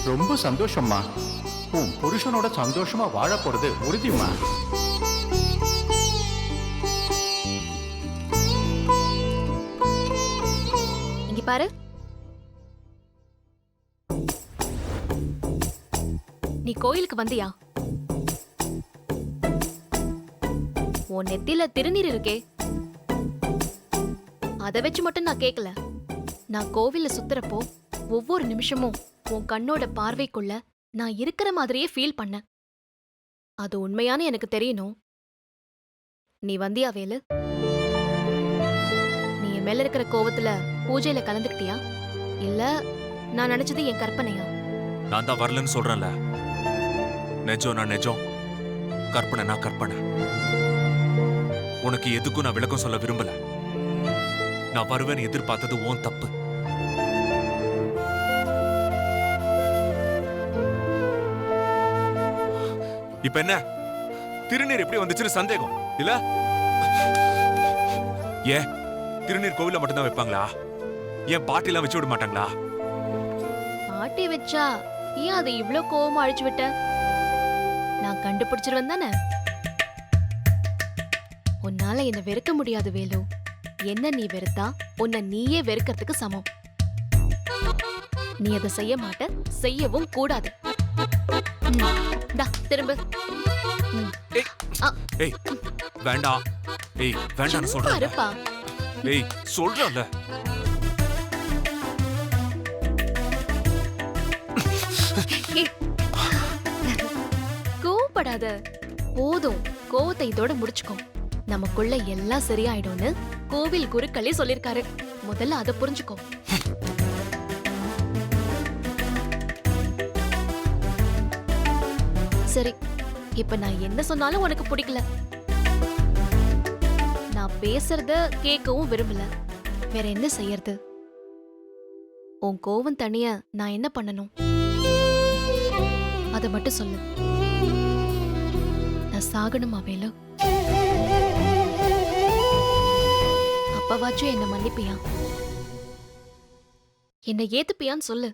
ரொம்ப சந்தோஷம்மா. உன் புருஷனோட சந்தோஷமா வாழ போறது உறுதிமா. இங்க பாரு, நீ கோயிலுக்கு வந்தியா? உன் நெத்தில திருநீர் இருக்கே, அதை வச்சு மட்டும் நான் கேட்கல. நான் கோவில்ல சுத்துறப்போ ஒவ்வொரு நிமிஷமும் உன் கண்ணோட பார்வைக்குள்ள நான் இருக்கிற மாதிரியே ஃபீல் பண்ணேன். அது உண்மையான எனக்கு தெரியணும். நீ வந்தியா வேலு? நீ என் மேல இருக்கிற கோவத்துல பூஜையில கலந்துக்கிட்டியா? இல்ல நான் நினைச்சது என் கற்பனையா? நான் தான் வரலன்னு சொல்றேன்ல. நெஜம் நான் நெஜம், கற்பனை நான் கற்பனை. உனக்கு எதுக்கும் நான் விளக்கம் சொல்ல விரும்பல. நான் வருவேன்னு எதிர்பார்த்தது உன் தப்பு. இப்ப என்ன திருநீர் எப்படி வந்துச்சுன்னு சந்தேகம் இல்ல? ஏன் திருநீர் கோவில மட்டும்தான் வைப்பாங்களா? ஏன் பாட்டிலாம் வச்சு விட மாட்டாங்களா? பாட்டி வச்சா ஏன் அதை இவ்ளோ கோவமா அழிச்சு விட்ட? நான் கண்டுபிடிச்சிருவேன் தானே. உன்னால என்ன வெறுக்க முடியாது வேலு. என்ன நீ வெறுத்தா உன்னை நீயே வெறுக்கிறதுக்கு சமம். நீ அதை செய்ய மாட்ட, செய்யவும் கூடாது. திரும்ப. ஏய் வேண்டாம். ஏய் வேண்டாம்னு சொல்றேன். ஏய் சொல்றேன்ல. கோவப்படாத. போதும், கோவத்தை இதோட முடிச்சுக்கோ. நமக்குள்ள எல்லாம் சரியாயிடும்னு கோவில் குருக்களே சொல்லிருக்காரு. முதல்ல அதை புரிஞ்சுக்கோ. சரி, இப்ப நான் என்ன சொன்னாலும் உனக்கு பிடிக்கல. நான் பேசுறத கேட்கவும் விரும்பல. வேற என்ன செய்யறது? உன் கோவம் தனிய நான் என்ன பண்ணணும்? அத மட்டும் சொல்லு. நான் சாகணுமா வேலு? அப்பவாச்சும் என்ன மன்னிப்பியா? என்ன ஏத்துப்பியான்னு சொல்லு.